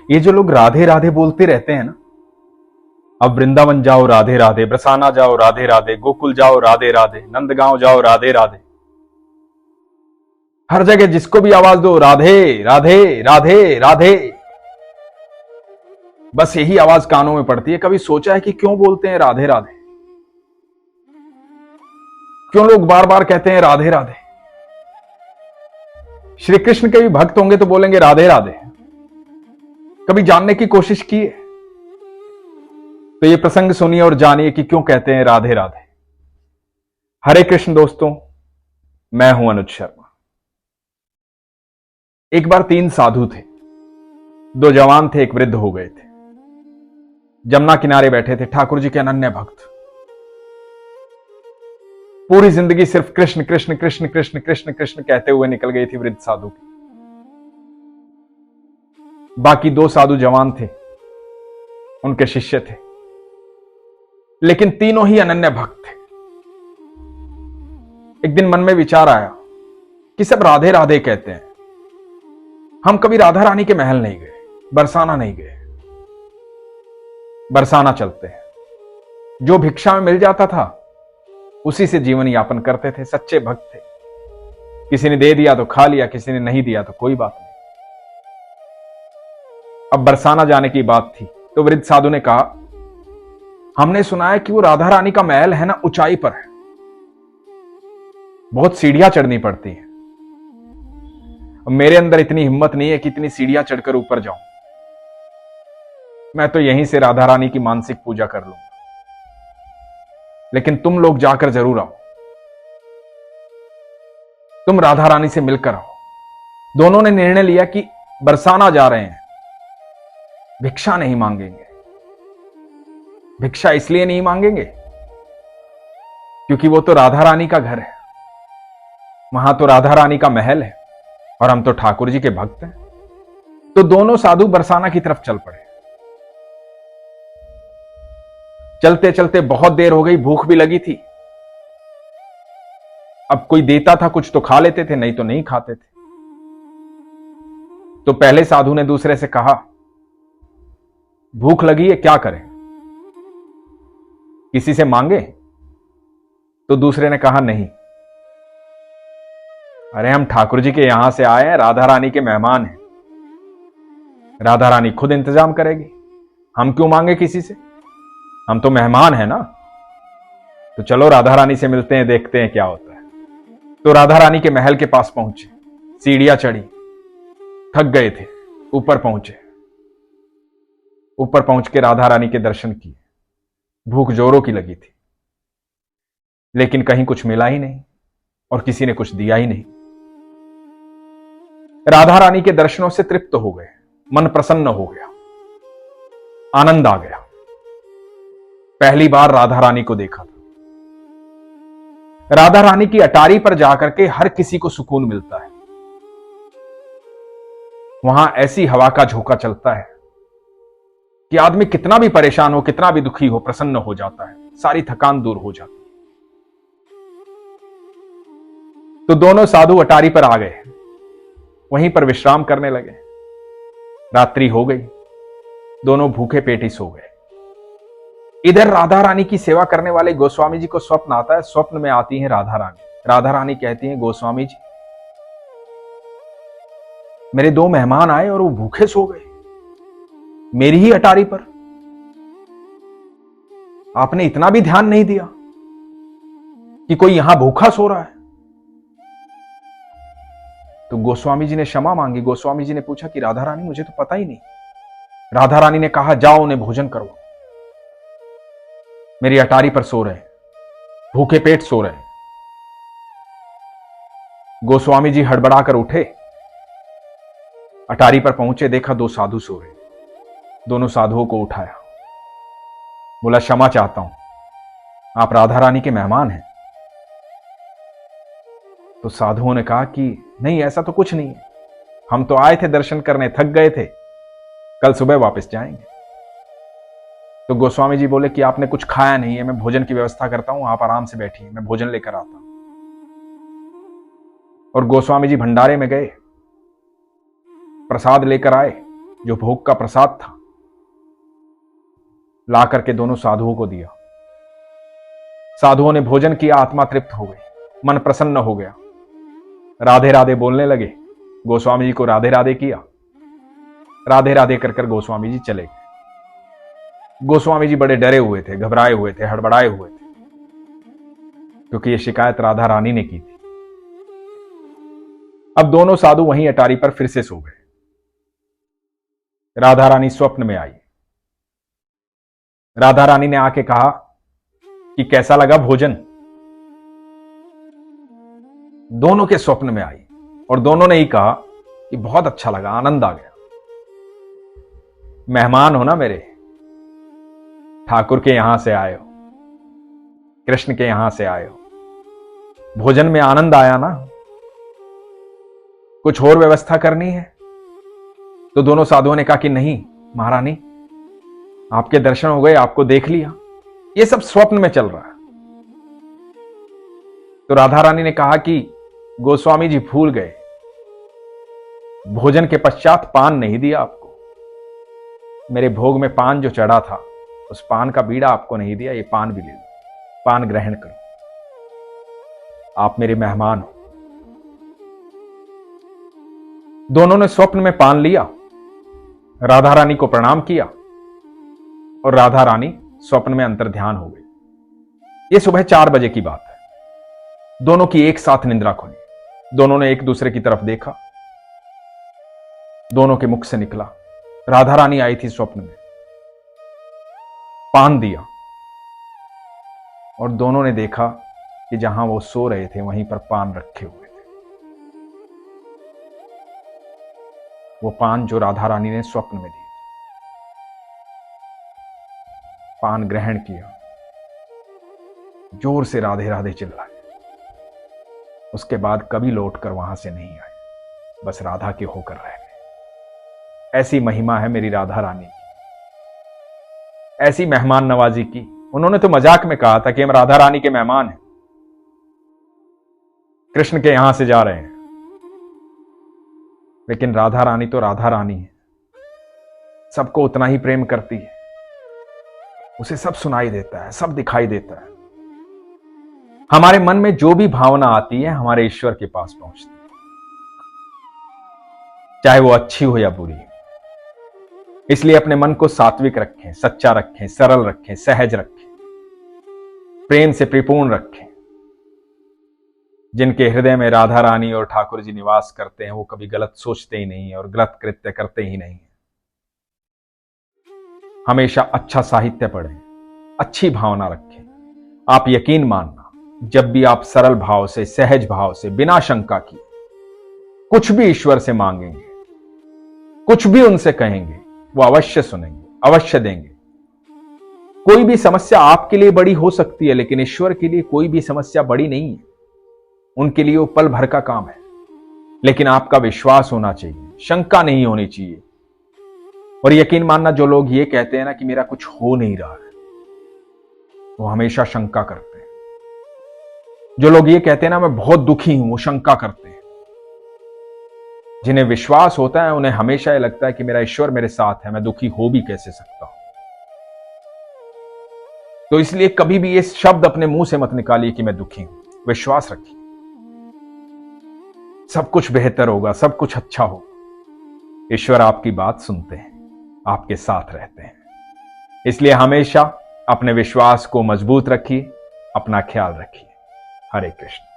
ये जो लोग राधे राधे बोलते रहते हैं ना, अब वृंदावन जाओ राधे राधे, बरसाना जाओ राधे राधे, गोकुल जाओ राधे राधे, नंदगांव जाओ राधे राधे, हर जगह जिसको भी आवाज दो राधे राधे राधे राधे, बस यही आवाज कानों में पड़ती है। कभी सोचा है कि क्यों बोलते हैं राधे राधे? क्यों लोग बार बार कहते हैं राधे राधे? श्री कृष्ण के भी भक्त होंगे तो बोलेंगे राधे राधे। कभी जानने की कोशिश की है? तो ये प्रसंग सुनिए और जानिए कि क्यों कहते हैं राधे राधे। हरे कृष्ण दोस्तों, मैं हूं अनुज शर्मा। एक बार 3 साधु थे, 2 जवान थे, एक वृद्ध हो गए थे। जमुना किनारे बैठे थे, ठाकुर जी के अनन्य भक्त। पूरी जिंदगी सिर्फ कृष्ण कृष्ण कृष्ण कृष्ण कृष्ण कृष्ण कहते हुए निकल गई थी वृद्ध साधु की। बाकी 2 साधु जवान थे, उनके शिष्य थे, लेकिन तीनों ही अनन्य भक्त थे। एक दिन मन में विचार आया कि सब राधे राधे कहते हैं, हम कभी राधा रानी के महल नहीं गए, बरसाना नहीं गए। बरसाना चलते हैं, जो भिक्षा में मिल जाता था उसी से जीवन यापन करते थे। सच्चे भक्त थे, किसी ने दे दिया तो खा लिया, किसी ने नहीं दिया तो कोई बात नहीं। अब बरसाना जाने की बात थी तो वृद्ध साधु ने कहा, हमने सुना है कि वो राधा रानी का महल है ना, ऊंचाई पर है, बहुत सीढ़ियां चढ़नी पड़ती है। मेरे अंदर इतनी हिम्मत नहीं है कि इतनी सीढ़ियां चढ़कर ऊपर जाऊं। मैं तो यहीं से राधा रानी की मानसिक पूजा कर लूंगा, लेकिन तुम लोग जाकर जरूर आओ, तुम राधा रानी से मिलकर आओ। दोनों ने निर्णय लिया कि बरसाना जा रहे हैं, भिक्षा नहीं मांगेंगे। भिक्षा इसलिए नहीं मांगेंगे क्योंकि वो तो राधा रानी का घर है, वहां तो राधा रानी का महल है, और हम तो ठाकुर जी के भक्त हैं। तो दोनों साधु बरसाना की तरफ चल पड़े। चलते चलते बहुत देर हो गई, भूख भी लगी थी। अब कोई देता था कुछ तो खा लेते थे, नहीं तो नहीं खाते थे। तो पहले साधु ने दूसरे से कहा, भूख लगी है, क्या करें, किसी से मांगे? तो दूसरे ने कहा, नहीं, अरे हम ठाकुर जी के यहां से आए हैं, राधा रानी के मेहमान हैं, राधा रानी खुद इंतजाम करेगी, हम क्यों मांगे किसी से, हम तो मेहमान हैं ना। तो चलो राधा रानी से मिलते हैं, देखते हैं क्या होता है। तो राधा रानी के महल के पास पहुंचे, सीढ़ियां चढ़ी, थक गए थे, ऊपर पहुंचे। ऊपर पहुंच के राधा रानी के दर्शन किए। भूख जोरों की लगी थी, लेकिन कहीं कुछ मिला ही नहीं और किसी ने कुछ दिया ही नहीं। राधा रानी के दर्शनों से तृप्त हो गए, मन प्रसन्न हो गया, आनंद आ गया। पहली बार राधा रानी को देखा था। राधा रानी की अटारी पर जाकर के हर किसी को सुकून मिलता है। वहां ऐसी हवा का झोंका चलता है कि आदमी कितना भी परेशान हो, कितना भी दुखी हो, प्रसन्न हो जाता है, सारी थकान दूर हो जाती है। तो दोनों साधु अटारी पर आ गए, वहीं पर विश्राम करने लगे। रात्रि हो गई, दोनों भूखे पेट ही सो गए। इधर राधा रानी की सेवा करने वाले गोस्वामी जी को स्वप्न आता है। स्वप्न में आती हैं राधा रानी। राधा रानी कहती हैं, गोस्वामी जी, मेरे 2 मेहमान आए और वो भूखे सो गए मेरी ही अटारी पर। आपने इतना भी ध्यान नहीं दिया कि कोई यहां भूखा सो रहा है। तो गोस्वामी जी ने क्षमा मांगी। गोस्वामी जी ने पूछा कि राधा रानी, मुझे तो पता ही नहीं। राधा रानी ने कहा, जाओ उन्हें भोजन करो, मेरी अटारी पर सो रहे, भूखे पेट सो रहे। गोस्वामी जी हड़बड़ाकर उठे, अटारी पर पहुंचे, देखा 2 साधु सो रहे। दोनों साधुओं को उठाया, बोला, क्षमा चाहता हूं, आप राधा रानी के मेहमान हैं। तो साधुओं ने कहा कि नहीं, ऐसा तो कुछ नहीं है, हम तो आए थे दर्शन करने, थक गए थे, कल सुबह वापस जाएंगे। तो गोस्वामी जी बोले कि आपने कुछ खाया नहीं है, मैं भोजन की व्यवस्था करता हूं, आप आराम से बैठिए, मैं भोजन लेकर आता हूं। और गोस्वामी जी भंडारे में गए, प्रसाद लेकर आए, जो भोग का प्रसाद था, ला करके दोनों साधुओं को दिया। साधुओं ने भोजन किया, आत्मा तृप्त हो गई, मन प्रसन्न हो गया, राधे राधे बोलने लगे। गोस्वामी जी को राधे राधे किया, राधे राधे कर गोस्वामी जी चले गए। गोस्वामी जी बड़े डरे हुए थे, घबराए हुए थे, हड़बड़ाए हुए थे, क्योंकि यह शिकायत राधा रानी ने की थी। अब दोनों साधु वहीं अटारी पर फिर से सो गए। राधा रानी स्वप्न में आई। राधा रानी ने आके कहा कि कैसा लगा भोजन। दोनों के स्वप्न में आई और दोनों ने ही कहा कि बहुत अच्छा लगा, आनंद आ गया। मेहमान हो ना मेरे, ठाकुर के यहां से आए हो, कृष्ण के यहां से आए हो, भोजन में आनंद आया ना, कुछ और व्यवस्था करनी है? तो दोनों साधुओं ने कहा कि नहीं महारानी, आपके दर्शन हो गए, आपको देख लिया, ये सब स्वप्न में चल रहा है। तो राधा रानी ने कहा कि गोस्वामी जी भूल गए, भोजन के पश्चात पान नहीं दिया आपको, मेरे भोग में पान जो चढ़ा था उस पान का बीड़ा आपको नहीं दिया, ये पान भी ले लो, पान ग्रहण करो, आप मेरे मेहमान हो। दोनों ने स्वप्न में पान लिया, राधा रानी को प्रणाम किया और राधा रानी स्वप्न में अंतर्ध्यान हो गई। यह सुबह 4 बजे की बात है। दोनों की एक साथ निंद्रा खुली, दोनों ने एक दूसरे की तरफ देखा, दोनों के मुख से निकला, राधा रानी आई थी स्वप्न में, पान दिया और दोनों ने देखा कि जहां वो सो रहे थे वहीं पर पान रखे हुए थे। वो पान जो राधा रानी ने स्वप्न में दिए थे, पान ग्रहण किया, जोर से राधे राधे चिल्लाए। उसके बाद कभी लौटकर वहां से नहीं आए, बस राधा के होकर रह गए। ऐसी महिमा है मेरी राधा रानी की, ऐसी मेहमान नवाजी की। उन्होंने तो मजाक में कहा था कि हम राधा रानी के मेहमान हैं, कृष्ण के यहां से जा रहे हैं, लेकिन राधा रानी तो राधा रानी है, सबको उतना ही प्रेम करती है, उसे सब सुनाई देता है, सब दिखाई देता है। हमारे मन में जो भी भावना आती है हमारे ईश्वर के पास पहुंचती है, चाहे वो अच्छी हो या बुरी। इसलिए अपने मन को सात्विक रखें, सच्चा रखें, सरल रखें, सहज रखें, प्रेम से परिपूर्ण रखें। जिनके हृदय में राधा रानी और ठाकुर जी निवास करते हैं वो कभी गलत सोचते ही नहीं है और गलत कृत्य करते ही नहीं है। हमेशा अच्छा साहित्य पढ़ें, अच्छी भावना रखें। आप यकीन मानना, जब भी आप सरल भाव से, सहज भाव से, बिना शंका किए कुछ भी ईश्वर से मांगेंगे, कुछ भी उनसे कहेंगे, वो अवश्य सुनेंगे, अवश्य देंगे। कोई भी समस्या आपके लिए बड़ी हो सकती है, लेकिन ईश्वर के लिए कोई भी समस्या बड़ी नहीं है। उनके लिए वो पल भर का काम है, लेकिन आपका विश्वास होना चाहिए, शंका नहीं होनी चाहिए। और यकीन मानना, जो लोग ये कहते हैं ना कि मेरा कुछ हो नहीं रहा है, वो हमेशा शंका करते हैं। जो लोग ये कहते हैं ना मैं बहुत दुखी हूं, वो शंका करते हैं। जिन्हें विश्वास होता है उन्हें हमेशा ये लगता है कि मेरा ईश्वर मेरे साथ है, मैं दुखी हो भी कैसे सकता हूं। तो इसलिए कभी भी ये शब्द अपने मुंह से मत निकालिए कि मैं दुखी हूं। विश्वास रखिए, सब कुछ बेहतर होगा, सब कुछ अच्छा होगा। ईश्वर आपकी बात सुनते हैं, आपके साथ रहते हैं। इसलिए हमेशा अपने विश्वास को मजबूत रखिए, अपना ख्याल रखिए। हरे कृष्ण।